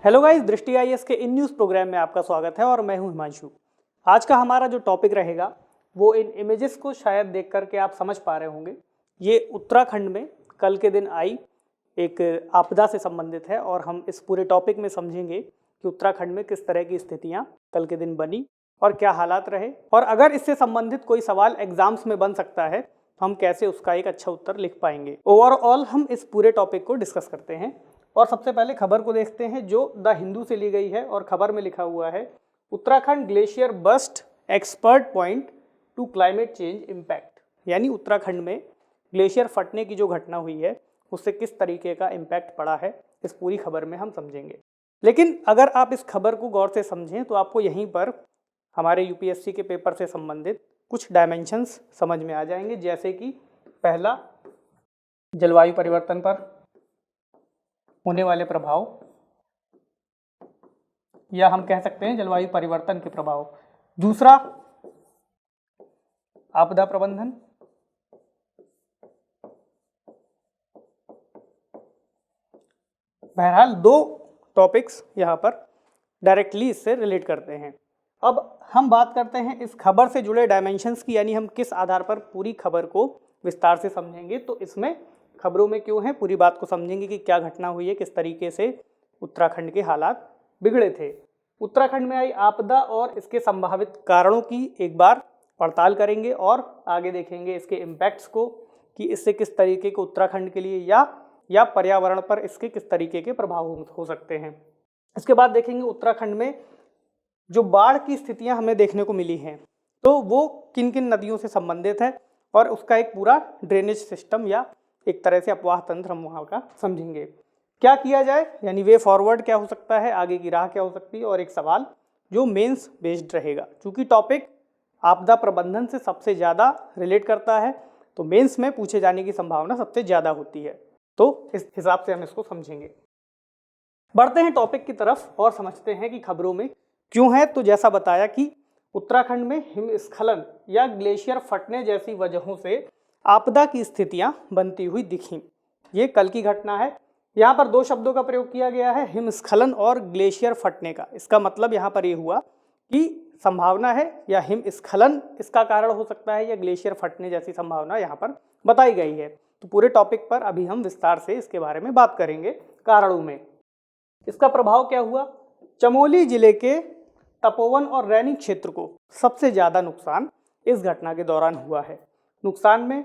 Hello guys, दृष्टि IAS के in news programme में आपका स्वागत है और मैं हूं हिमांशु। आज का हमारा जो टॉपिक रहेगा वो इन इमेजेस को शायद देख करके आप समझ पा रहे होंगे। ये उत्तराखंड में कल के दिन आई एक आपदा से संबंधित है और हम इस पूरे टॉपिक में समझेंगे कि उत्तराखंड में किस तरह की स्थितियाँ कल के दिन बनी और क्या हालात रहे, और अगर इससे संबंधित कोई सवाल एग्जाम्स में बन सकता है तो हम कैसे उसका एक अच्छा उत्तर लिख पाएंगे। ओवरऑल हम इस पूरे टॉपिक को डिस्कस करते हैं और सबसे पहले खबर को देखते हैं जो द हिंदू से ली गई है और खबर में लिखा हुआ है Uttarakhand glacier burst expert point to climate change impact. यानी उत्तराखंड में ग्लेशियर फटने की जो घटना हुई है उससे किस तरीके का इम्पैक्ट पड़ा है इस पूरी खबर में हम समझेंगे। लेकिन अगर आप इस खबर को गौर से समझें तो आपको यहीं पर हमारे यूपीएससी के पेपर से संबंधित कुछ डायमेंशंस समझ में आ जाएंगे, जैसे कि पहला जलवायु परिवर्तन पर होने वाले प्रभाव, या हम कह सकते हैं जलवायु परिवर्तन के प्रभाव। दूसरा आपदा प्रबंधन, बहरहाल दो टॉपिक्स यहाँ पर डायरेक्टली इससे रिलेट करते हैं। अब हम बात करते हैं इस खबर से जुड़े डायमेंशंस की, यानी हम किस आधार पर पूरी खबर को विस्तार से समझेंगे। तो इसमें खबरों में क्यों है पूरी बात को समझेंगे कि क्या घटना हुई है, किस तरीके से उत्तराखंड के हालात बिगड़े थे। उत्तराखंड में आई आपदा और इसके संभावित कारणों की एक बार पड़ताल करेंगे और आगे देखेंगे इसके इम्पैक्ट्स को कि इससे किस तरीके के उत्तराखंड के लिए या पर्यावरण पर इसके किस तरीके के प्रभाव हो सकते हैं। इसके बाद देखेंगे उत्तराखंड में जो बाढ़ की स्थितियां हमें देखने को मिली हैं तो वो किन किन नदियों से संबंधित है और उसका एक पूरा ड्रेनेज सिस्टम या एक तरह से अपवाह तंत्र हम वहाँ का समझेंगे। क्या किया जाए, यानी वे फॉरवर्ड क्या हो सकता है, आगे की राह क्या हो सकती है, और एक सवाल जो मेंस बेस्ड रहेगा। क्योंकि टॉपिक आपदा प्रबंधन से सबसे ज़्यादा रिलेट करता है तो मेंस में पूछे जाने की संभावना सबसे ज़्यादा होती है, तो इस हिसाब से हम इसको समझेंगे। बढ़ते हैं टॉपिक की तरफ और समझते हैं कि खबरों में क्यों है। तो जैसा बताया कि उत्तराखंड में हिमस्खलन या ग्लेशियर फटने जैसी वजहों से आपदा की स्थितियां बनती हुई दिखी। ये कल की घटना है। यहाँ पर दो शब्दों का प्रयोग किया गया है, हिमस्खलन और ग्लेशियर फटने का। इसका मतलब यहाँ पर ये हुआ कि संभावना है या हिमस्खलन इसका कारण हो सकता है या ग्लेशियर फटने जैसी संभावना यहाँ पर बताई गई है। तो पूरे टॉपिक पर अभी हम विस्तार से इसके बारे में बात करेंगे कारणों में। इसका प्रभाव क्या हुआ, चमोली जिले के तपोवन और रैनी क्षेत्र को सबसे ज़्यादा नुकसान इस घटना के दौरान हुआ है। नुकसान में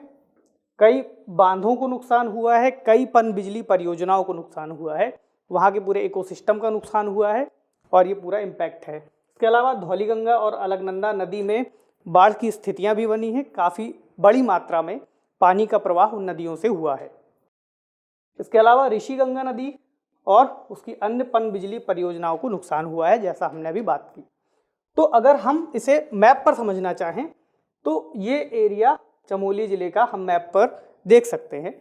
कई बांधों को नुकसान हुआ है, कई पनबिजली परियोजनाओं को नुकसान हुआ है, वहाँ के पूरे इकोसिस्टम का नुकसान हुआ है और ये पूरा इम्पैक्ट है। इसके अलावा धौलीगंगा और अलकनंदा नदी में बाढ़ की स्थितियाँ भी बनी हैं, काफ़ी बड़ी मात्रा में पानी का प्रवाह उन नदियों से हुआ है। इसके अलावा ऋषिगंगा नदी और उसकी अन्य पनबिजली परियोजनाओं को नुकसान हुआ है, जैसा हमने अभी बात की। तो अगर हम इसे मैप पर समझना चाहें तो ये एरिया चमोली जिले का हम मैप पर देख सकते हैं।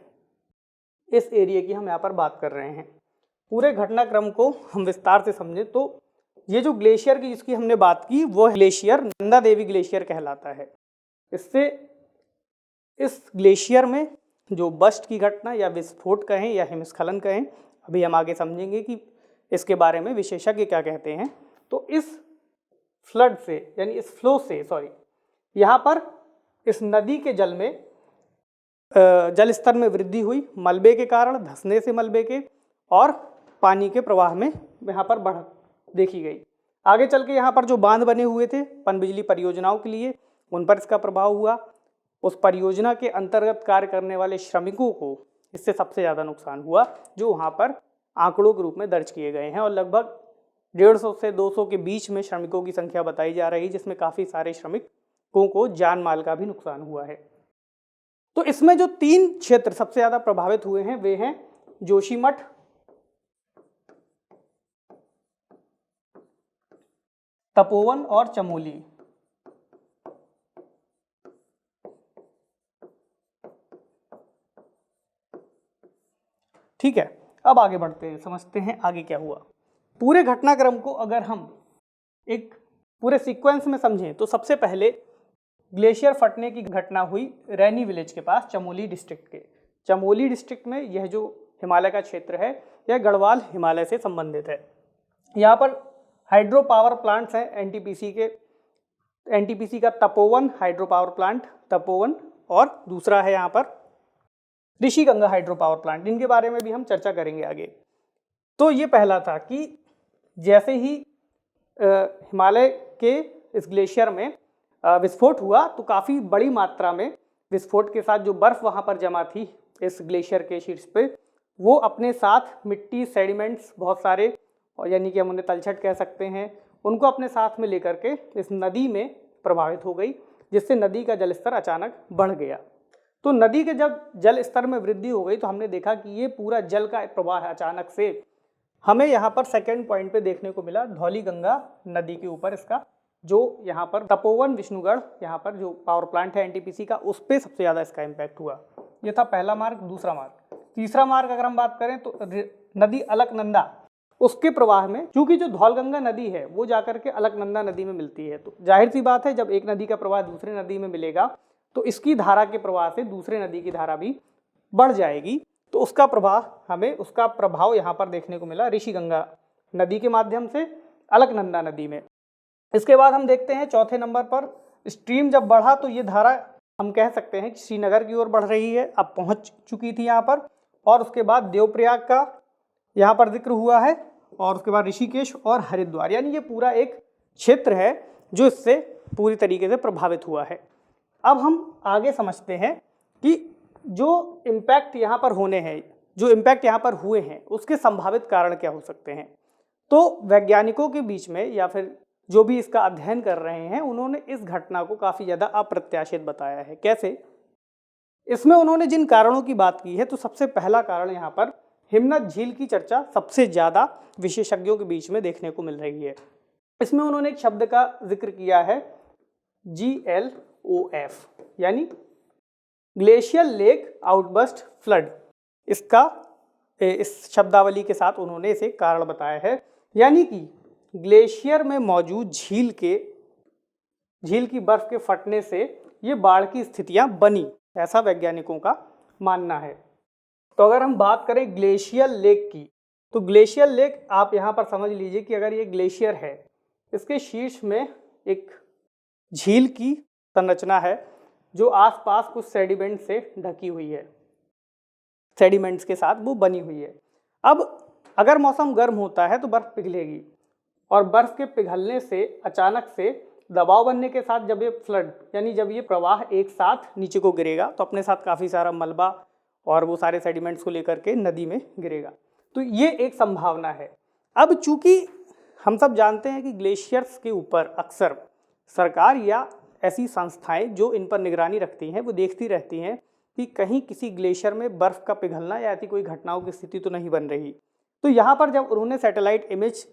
इस एरिया की हम यहाँ पर बात कर रहे हैं। पूरे घटनाक्रम को हम विस्तार से समझें तो ये जो ग्लेशियर की जिसकी हमने बात की वो ग्लेशियर नंदा देवी ग्लेशियर कहलाता है। इससे इस ग्लेशियर में जो बस्ट की घटना या विस्फोट कहें या हिमस्खलन कहें, अभी हम आगे समझेंगे कि इसके बारे में विशेषज्ञ क्या कहते हैं। तो इस फ्लड से यानी इस फ्लो से यहाँ पर इस नदी के जल में जल स्तर में वृद्धि हुई मलबे के कारण, धंसने से मलबे के, और पानी के प्रवाह में यहाँ पर बढ़त देखी गई। आगे चल के यहाँ पर जो बांध बने हुए थे पनबिजली परियोजनाओं के लिए, उन पर इसका प्रभाव हुआ। उस परियोजना के अंतर्गत कार्य करने वाले श्रमिकों को इससे सबसे ज़्यादा नुकसान हुआ, जो वहाँ पर आंकड़ों के रूप में दर्ज किए गए हैं, और लगभग 150 से 200 के बीच में श्रमिकों की संख्या बताई जा रही है, जिसमें काफ़ी सारे श्रमिकों को जान माल का भी नुकसान हुआ है। तो इसमें जो 3 क्षेत्र सबसे ज़्यादा प्रभावित हुए हैं वे हैं जोशीमठ, तपोवन और चमोली। ठीक है, अब आगे बढ़ते हैं, समझते हैं आगे क्या हुआ। पूरे घटनाक्रम को अगर हम एक पूरे सीक्वेंस में समझें तो सबसे पहले ग्लेशियर फटने की घटना हुई रैनी विलेज के पास चमोली डिस्ट्रिक्ट के। चमोली डिस्ट्रिक्ट में यह जो हिमालय का क्षेत्र है यह गढ़वाल हिमालय से संबंधित है। यहाँ पर हाइड्रो पावर प्लांट्स हैं एनटीपीसी का Tapovan hydro power plant, Tapovan, और दूसरा है यहाँ पर ऋषिगंगा हाइड्रो पावर प्लांट। इनके बारे में भी हम चर्चा करेंगे आगे। तो ये पहला था कि जैसे ही हिमालय के इस ग्लेशियर में विस्फोट हुआ तो काफ़ी बड़ी मात्रा में विस्फोट के साथ जो बर्फ़ वहाँ पर जमा थी इस ग्लेशियर के शीर्ष पे, वो अपने साथ मिट्टी, सेडिमेंट्स बहुत सारे, और यानी कि हम उन्हें तलछट कह सकते हैं, उनको अपने साथ में लेकर के इस नदी में प्रभावित हो गई, जिससे नदी का जल स्तर अचानक बढ़ गया। तो नदी के जब जल स्तर में वृद्धि हो गई तो हमने देखा कि ये पूरा जल का प्रवाह है अचानक से हमें यहाँ पर सेकेंड पॉइंट पे देखने को मिला, धौलीगंगा नदी के ऊपर इसका जो यहाँ पर तपोवन विष्णुगढ़ यहाँ पर जो पावर प्लांट है एनटीपीसी का, उस पर सबसे ज़्यादा इसका इम्पैक्ट हुआ। ये था पहला मार्ग। दूसरा मार्ग, तीसरा मार्ग अगर हम बात करें तो नदी अलकनंदा, उसके प्रवाह में चूंकि जो धौलगंगा नदी है वो जाकर के अलकनंदा नदी में मिलती है, तो जाहिर सी बात है जब एक नदी का प्रवाह दूसरी नदी में मिलेगा तो इसकी धारा के प्रवाह से दूसरे नदी की धारा भी बढ़ जाएगी, तो उसका प्रभाव यहाँ पर देखने को मिला ऋषिगंगा नदी के माध्यम से अलकनंदा नदी में। इसके बाद हम देखते हैं चौथे नंबर पर, स्ट्रीम जब बढ़ा तो ये धारा हम कह सकते हैं कि श्रीनगर की ओर बढ़ रही है, अब पहुँच चुकी थी यहाँ पर, और उसके बाद देवप्रयाग का यहाँ पर जिक्र हुआ है, और उसके बाद ऋषिकेश और हरिद्वार, यानी ये पूरा एक क्षेत्र है जो इससे पूरी तरीके से प्रभावित हुआ है। अब हम आगे समझते हैं कि जो इम्पैक्ट यहाँ पर हुए हैं उसके संभावित कारण क्या हो सकते हैं। तो वैज्ञानिकों के बीच में या फिर जो भी इसका अध्ययन कर रहे हैं उन्होंने इस घटना को काफ़ी ज़्यादा अप्रत्याशित बताया है। कैसे? इसमें उन्होंने जिन कारणों की बात की है तो सबसे पहला कारण यहाँ पर हिमनद झील की चर्चा सबसे ज़्यादा विशेषज्ञों के बीच में देखने को मिल रही है। इसमें उन्होंने एक शब्द का जिक्र किया है GLOF, यानी ग्लेशियल लेक आउटबर्स्ट फ्लड। इस शब्दावली के साथ उन्होंने इसे कारण बताया है, यानी कि ग्लेशियर में मौजूद झील की बर्फ के फटने से ये बाढ़ की स्थितियां बनी, ऐसा वैज्ञानिकों का मानना है। तो अगर हम बात करें ग्लेशियल लेक की, तो ग्लेशियल लेक आप यहाँ पर समझ लीजिए कि अगर ये ग्लेशियर है, इसके शीर्ष में एक झील की संरचना है जो आसपास कुछ सेडिमेंट से ढकी हुई है, सेडिमेंट्स के साथ वो बनी हुई है। अब अगर मौसम गर्म होता है तो बर्फ़ पिघलेगी, और बर्फ़ के पिघलने से अचानक से दबाव बनने के साथ जब ये फ्लड यानी जब ये प्रवाह एक साथ नीचे को गिरेगा तो अपने साथ काफ़ी सारा मलबा और वो सारे सेडिमेंट्स को लेकर के नदी में गिरेगा। तो ये एक संभावना है। अब चूंकि हम सब जानते हैं कि ग्लेशियर्स के ऊपर अक्सर सरकार या ऐसी संस्थाएं जो इन पर निगरानी रखती हैं वो देखती रहती हैं कि कहीं किसी ग्लेशियर में बर्फ़ का पिघलना या ऐसी कोई घटनाओं की स्थिति तो नहीं बन रही। तो यहाँ पर जब उन्होंने सैटेलाइट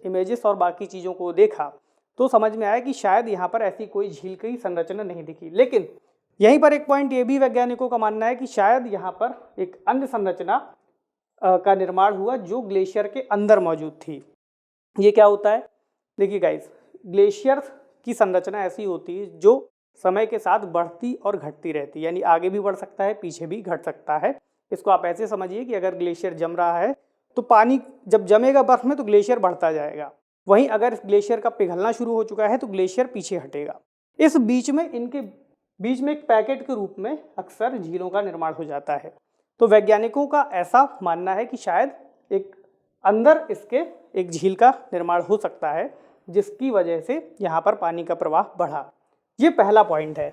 इमेजेस और बाकी चीज़ों को देखा तो समझ में आया कि शायद यहाँ पर ऐसी कोई झील की संरचना नहीं दिखी। लेकिन यहीं पर एक पॉइंट ये भी वैज्ञानिकों का मानना है कि शायद यहाँ पर एक अन्य संरचना का निर्माण हुआ जो ग्लेशियर के अंदर मौजूद थी। ये क्या होता है? देखिए गाइस, ग्लेशियर की संरचना ऐसी होती है जो समय के साथ बढ़ती और घटती रहती है, यानी आगे भी बढ़ सकता है, पीछे भी घट सकता है। इसको आप ऐसे समझिए कि अगर ग्लेशियर जम रहा है तो पानी जब जमेगा बर्फ़ में तो ग्लेशियर बढ़ता जाएगा, वहीं अगर ग्लेशियर का पिघलना शुरू हो चुका है तो ग्लेशियर पीछे हटेगा। इस बीच में इनके बीच में एक पैकेट के रूप में अक्सर झीलों का निर्माण हो जाता है। तो वैज्ञानिकों का ऐसा मानना है कि शायद एक अंदर इसके एक झील का निर्माण हो सकता है जिसकी वजह से यहाँ पर पानी का प्रवाह बढ़ा। ये पहला पॉइंट है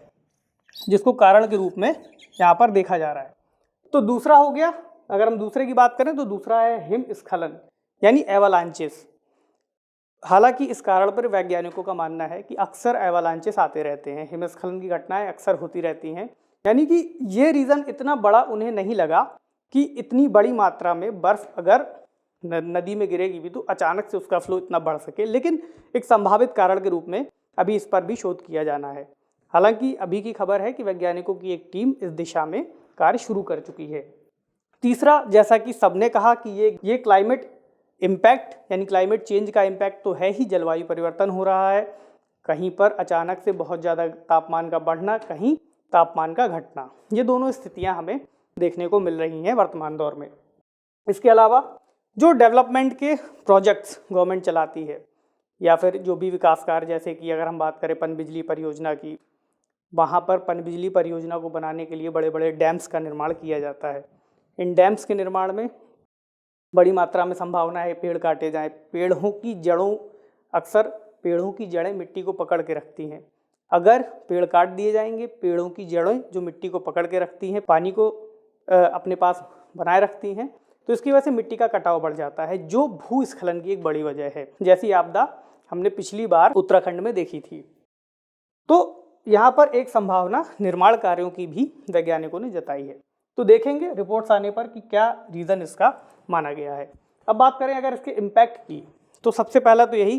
जिसको कारण के रूप में यहाँ पर देखा जा रहा है। तो दूसरा हो गया, अगर हम दूसरे की बात करें तो दूसरा है हिमस्खलन यानी एवालांचेस। हालांकि इस कारण पर वैज्ञानिकों का मानना है कि अक्सर एवालांचेस आते रहते हैं, हिमस्खलन की घटनाएं अक्सर होती रहती हैं, यानी कि ये रीज़न इतना बड़ा उन्हें नहीं लगा कि इतनी बड़ी मात्रा में बर्फ़ अगर नदी में गिरेगी भी तो अचानक से उसका फ्लो इतना बढ़ सके। लेकिन एक संभावित कारण के रूप में अभी इस पर भी शोध किया जाना है। हालांकि अभी की खबर है कि वैज्ञानिकों की एक टीम इस दिशा में कार्य शुरू कर चुकी है। तीसरा, जैसा कि सबने कहा कि ये क्लाइमेट इम्पैक्ट यानी क्लाइमेट चेंज का इम्पैक्ट तो है ही, जलवायु परिवर्तन हो रहा है। कहीं पर अचानक से बहुत ज़्यादा तापमान का बढ़ना, कहीं तापमान का घटना, ये दोनों स्थितियां हमें देखने को मिल रही हैं वर्तमान दौर में। इसके अलावा जो डेवलपमेंट के प्रोजेक्ट्स गवर्नमेंट चलाती है या फिर जो भी विकास कार्य, जैसे कि अगर हम बात करें पनबिजली परियोजना की, वहाँ पर पनबिजली परियोजना को बनाने के लिए बड़े बड़े डैम्स का निर्माण किया जाता है। इन डैम्स के निर्माण में बड़ी मात्रा में संभावना है पेड़ काटे जाएं। पेड़ों की जड़ों, अक्सर पेड़ों की जड़ें मिट्टी को पकड़ के रखती हैं। अगर पेड़ काट दिए जाएंगे, पेड़ों की जड़ें जो मिट्टी को पकड़ के रखती हैं, पानी को अपने पास बनाए रखती हैं, तो इसकी वजह से मिट्टी का कटाव बढ़ जाता है, जो भूस्खलन की एक बड़ी वजह है, जैसी आपदा हमने पिछली बार उत्तराखंड में देखी थी। तो यहाँ पर एक संभावना निर्माण कार्यों की भी वैज्ञानिकों ने जताई है। तो देखेंगे रिपोर्ट्स आने पर कि क्या रीज़न इसका माना गया है। अब बात करें अगर इसके इम्पैक्ट की, तो सबसे पहला तो यही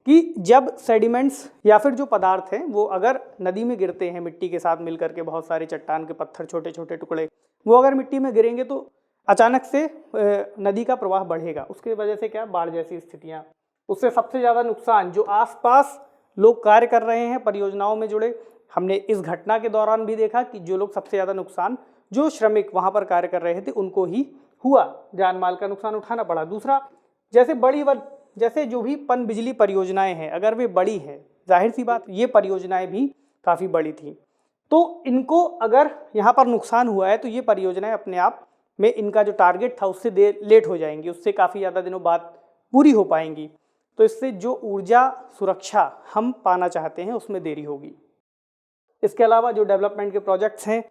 कि जब सेडिमेंट्स या फिर जो पदार्थ हैं वो अगर नदी में गिरते हैं मिट्टी के साथ मिलकर के, बहुत सारे चट्टान के पत्थर, छोटे छोटे टुकड़े, वो अगर मिट्टी में गिरेंगे तो अचानक से नदी का प्रवाह बढ़ेगा। उसकी वजह से क्या, बाढ़ जैसी स्थितियाँ। उससे सबसे ज़्यादा नुकसान जो आसपास लोग कार्य कर रहे हैं परियोजनाओं में जुड़े, हमने इस घटना के दौरान भी देखा कि जो लोग सबसे ज़्यादा नुकसान, जो श्रमिक वहाँ पर कार्य कर रहे थे उनको ही हुआ, जान माल का नुकसान उठाना पड़ा। दूसरा, जैसे जो भी पनबिजली परियोजनाएं हैं, अगर वे बड़ी हैं, जाहिर सी बात ये परियोजनाएं भी काफ़ी बड़ी थी, तो इनको अगर यहाँ पर नुकसान हुआ है तो ये परियोजनाएं अपने आप में इनका जो टारगेट था उससे लेट हो जाएंगी, उससे काफ़ी ज़्यादा दिनों बाद पूरी हो पाएंगी। तो इससे जो ऊर्जा सुरक्षा हम पाना चाहते हैं उसमें देरी होगी। इसके अलावा जो डेवलपमेंट के प्रोजेक्ट्स हैं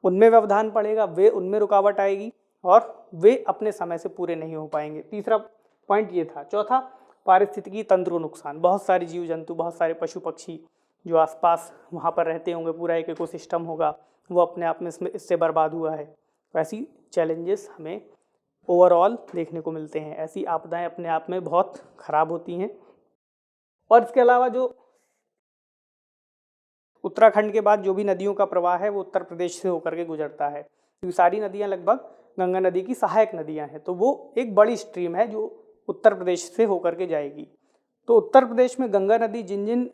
उनमें व्यवधान पड़ेगा, वे उनमें रुकावट आएगी और वे अपने समय से पूरे नहीं हो पाएंगे। तीसरा पॉइंट ये था। चौथा, पारिस्थितिकी तंत्र को नुकसान। बहुत सारे जीव जंतु, बहुत सारे पशु पक्षी जो आसपास वहाँ पर रहते होंगे, पूरा एक इकोसिस्टम होगा, वो अपने आप में इससे बर्बाद हुआ है। तो ऐसी चैलेंजेस हमें ओवरऑल देखने को मिलते हैं। ऐसी आपदाएं अपने आप में बहुत ख़राब होती हैं। और इसके अलावा जो उत्तराखंड के बाद जो भी नदियों का प्रवाह है वो उत्तर प्रदेश से होकर के गुजरता है, क्योंकि सारी नदियां लगभग गंगा नदी की सहायक नदियां हैं, तो वो एक बड़ी स्ट्रीम है जो उत्तर प्रदेश से होकर के जाएगी। तो उत्तर प्रदेश में गंगा नदी जिन जिन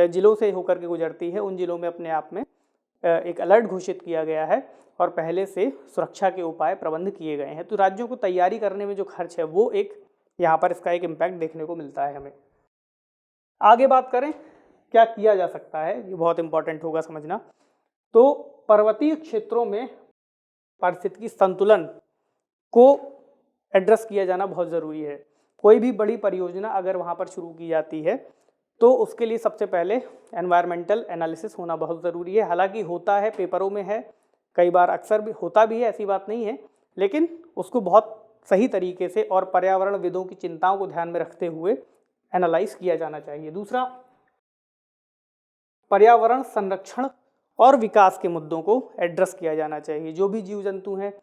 जिलों से होकर के गुजरती है उन जिलों में अपने आप में एक अलर्ट घोषित किया गया है और पहले से सुरक्षा के उपाय प्रबंध किए गए हैं। तो राज्यों को तैयारी करने में जो खर्च है वो एक यहाँ पर इसका एक इम्पैक्ट देखने को मिलता है हमें। आगे बात करें क्या किया जा सकता है, ये बहुत इंपॉर्टेंट होगा समझना। तो पर्वतीय क्षेत्रों में पारिस्थितिकी संतुलन को एड्रेस किया जाना बहुत ज़रूरी है। कोई भी बड़ी परियोजना अगर वहाँ पर शुरू की जाती है तो उसके लिए सबसे पहले एनवायरमेंटल एनालिसिस होना बहुत ज़रूरी है। हालांकि होता है, पेपरों में है, कई बार अक्सर भी होता भी है, ऐसी बात नहीं है, लेकिन उसको बहुत सही तरीके से और पर्यावरणविदों की चिंताओं को ध्यान में रखते हुए एनालाइज किया जाना चाहिए। दूसरा, पर्यावरण संरक्षण और विकास के मुद्दों को एड्रेस किया जाना चाहिए। जो भी जीव जंतु हैं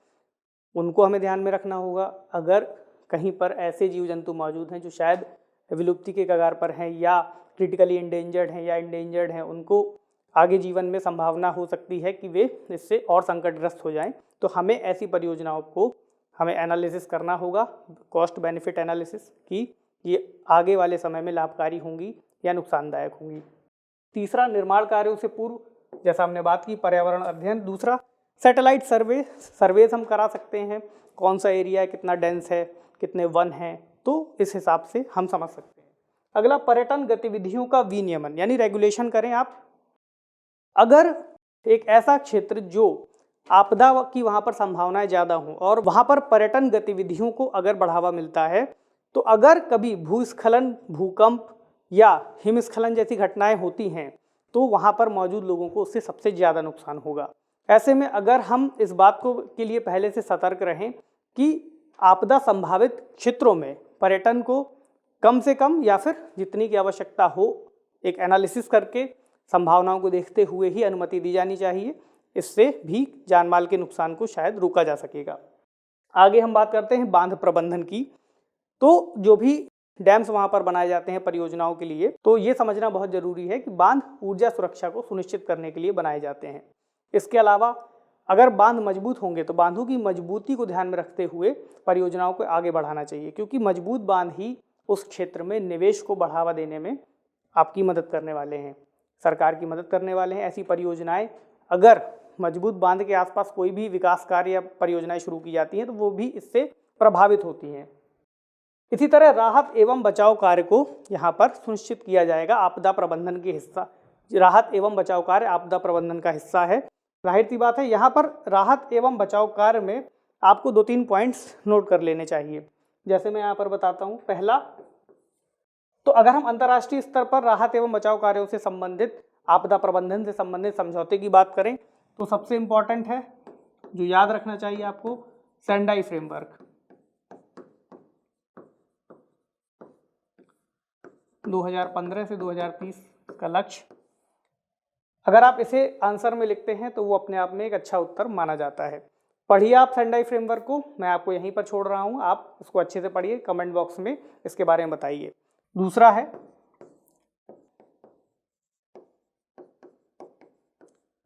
उनको हमें ध्यान में रखना होगा। अगर कहीं पर ऐसे जीव जंतु मौजूद हैं जो शायद विलुप्ति के कगार पर हैं या क्रिटिकली इंडेंजर्ड हैं या इंडेंजर्ड हैं, उनको आगे जीवन में संभावना हो सकती है कि वे इससे और संकटग्रस्त हो जाएं, तो हमें ऐसी परियोजनाओं को हमें एनालिसिस करना होगा, कॉस्ट बेनिफिट एनालिसिस, कि ये आगे वाले समय में लाभकारी होंगी या नुकसानदायक होंगी। तीसरा, निर्माण कार्यों से पूर्व, जैसा हमने बात की, पर्यावरण अध्ययन। दूसरा, सैटेलाइट सर्वेज हम करा सकते हैं, कौन सा एरिया है, कितना डेंस है, कितने वन हैं, तो इस हिसाब से हम समझ सकते हैं। अगला, पर्यटन गतिविधियों का विनियमन यानी रेगुलेशन करें आप। अगर एक ऐसा क्षेत्र जो आपदा की वहाँ पर संभावनाएं ज़्यादा हों और वहाँ पर पर्यटन गतिविधियों को अगर बढ़ावा मिलता है, तो अगर कभी भूस्खलन, भूकंप या हिमस्खलन जैसी घटनाएं होती हैं तो वहाँ पर मौजूद लोगों को उससे सबसे ज़्यादा नुकसान होगा। ऐसे में अगर हम इस बात को के लिए पहले से सतर्क रहें कि आपदा संभावित क्षेत्रों में पर्यटन को कम से कम या फिर जितनी की आवश्यकता हो, एक एनालिसिस करके संभावनाओं को देखते हुए ही अनुमति दी जानी चाहिए। इससे भी जानमाल के नुकसान को शायद रोका जा सकेगा। आगे हम बात करते हैं बांध प्रबंधन की। तो जो भी डैम्स वहाँ पर बनाए जाते हैं परियोजनाओं के लिए, तो ये समझना बहुत ज़रूरी है कि बांध ऊर्जा सुरक्षा को सुनिश्चित करने के लिए बनाए जाते हैं। इसके अलावा अगर बांध मजबूत होंगे तो बांधों की मजबूती को ध्यान में रखते हुए परियोजनाओं को आगे बढ़ाना चाहिए, क्योंकि मजबूत बांध ही उस क्षेत्र में निवेश को बढ़ावा देने में आपकी मदद करने वाले हैं, सरकार की मदद करने वाले हैं। ऐसी परियोजनाएं, अगर मजबूत बांध के आसपास कोई भी विकास कार्य या परियोजनाएं शुरू की जाती हैं तो वो भी इससे प्रभावित होती हैं। इसी तरह राहत एवं बचाव कार्य को यहाँ पर सुनिश्चित किया जाएगा, आपदा प्रबंधन के हिस्सा। राहत एवं बचाव कार्य आपदा प्रबंधन का हिस्सा है। जाहिर सी बात है यहाँ पर राहत एवं बचाव कार्य में आपको 2-3 पॉइंट्स नोट कर लेने चाहिए। जैसे मैं यहाँ पर बताता हूँ, पहला तो अगर हम अंतर्राष्ट्रीय स्तर पर राहत एवं बचाव कार्यों से संबंधित, आपदा प्रबंधन से संबंधित समझौते की बात करें तो सबसे इम्पॉर्टेंट है, जो याद रखना चाहिए आपको, सेंडाई फ्रेमवर्क 2015 से 2030 का लक्ष्य। अगर आप इसे आंसर में लिखते हैं तो वो अपने आप में एक अच्छा उत्तर माना जाता है। पढ़िए आप सेंडाई फ्रेमवर्क को, मैं आपको यहीं पर छोड़ रहा हूँ, आप इसको अच्छे से पढ़िए, कमेंट बॉक्स में इसके बारे में बताइए। दूसरा है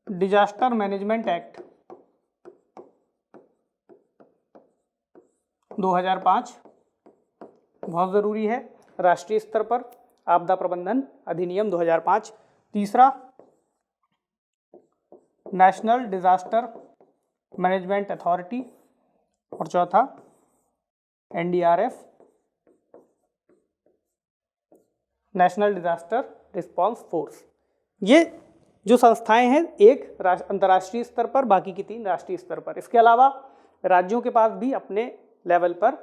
डिजास्टर मैनेजमेंट एक्ट 2005, बहुत ज़रूरी है राष्ट्रीय स्तर पर, आपदा प्रबंधन अधिनियम 2005। तीसरा नेशनल डिजास्टर मैनेजमेंट अथॉरिटी, और चौथा NDRF national disaster response force. ये जो संस्थाएं हैं, एक अंतर्राष्ट्रीय स्तर पर, बाकी की 3 राष्ट्रीय स्तर पर। इसके अलावा राज्यों के पास भी अपने लेवल पर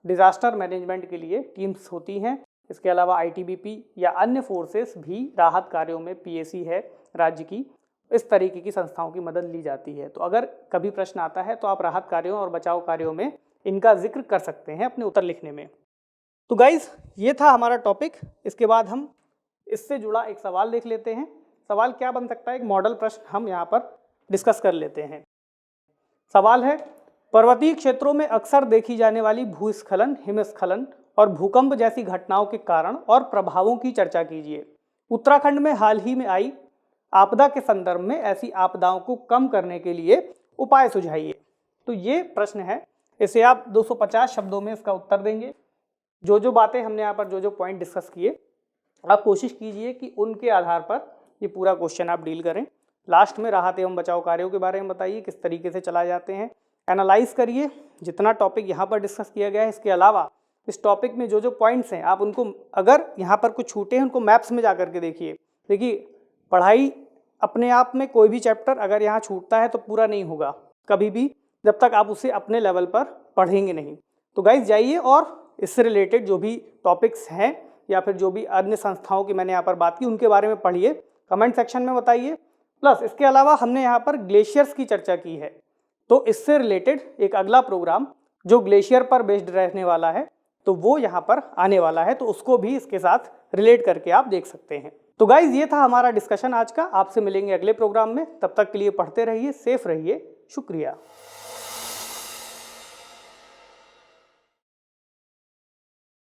डिजास्टर मैनेजमेंट के लिए टीम्स होती हैं। इसके अलावा ITBP या अन्य फोर्सेस भी राहत कार्यों में, PAC है राज्य की, इस तरीके की संस्थाओं की मदद ली जाती है। तो अगर कभी प्रश्न आता है तो आप राहत कार्यों और बचाव कार्यों में इनका जिक्र कर सकते हैं अपने उत्तर लिखने में। तो गाइज ये था हमारा टॉपिक। इसके बाद हम इससे जुड़ा एक सवाल देख लेते हैं। सवाल क्या बन सकता है, एक मॉडल प्रश्न हम यहाँ पर डिस्कस कर लेते हैं। सवाल है, पर्वतीय क्षेत्रों में अक्सर देखी जाने वाली भूस्खलन, हिमस्खलन और भूकंप जैसी घटनाओं के कारण और प्रभावों की चर्चा कीजिए। उत्तराखंड में हाल ही में आई आपदा के संदर्भ में ऐसी आपदाओं को कम करने के लिए उपाय सुझाइए। तो ये प्रश्न है, इसे आप 250 शब्दों में इसका उत्तर देंगे। जो जो बातें हमने यहाँ पर, जो जो पॉइंट डिस्कस किए, आप कोशिश कीजिए कि उनके आधार पर ये पूरा क्वेश्चन आप डील करें। लास्ट में राहत एवं बचाव कार्यों के बारे में बताइए, किस तरीके से चलाए जाते हैं, एनालाइज करिए जितना टॉपिक यहाँ पर डिस्कस किया गया है। इसके अलावा इस टॉपिक में जो जो पॉइंट्स हैं, आप उनको, अगर यहाँ पर कुछ छूटे हैं, उनको मैप्स में जा करके देखिए। देखिए, पढ़ाई अपने आप में कोई भी चैप्टर अगर यहाँ छूटता है तो पूरा नहीं होगा कभी भी, जब तक आप उसे अपने लेवल पर पढ़ेंगे नहीं। तो गाइज जाइए और इससे रिलेटेड जो भी टॉपिक्स हैं या फिर जो भी अन्य संस्थाओं की मैंने यहाँ पर बात की, उनके बारे में पढ़िए, कमेंट सेक्शन में बताइए। प्लस इसके अलावा हमने यहाँ पर ग्लेशियर्स की चर्चा की है, तो इससे रिलेटेड एक अगला प्रोग्राम जो ग्लेशियर पर बेस्ड रहने वाला है, तो वो यहाँ पर आने वाला है, तो उसको भी इसके साथ रिलेट करके आप देख सकते हैं। तो गाइज ये था हमारा डिस्कशन आज का। आपसे मिलेंगे अगले प्रोग्राम में, तब तक के लिए पढ़ते रहिए, सेफ रहिए, शुक्रिया।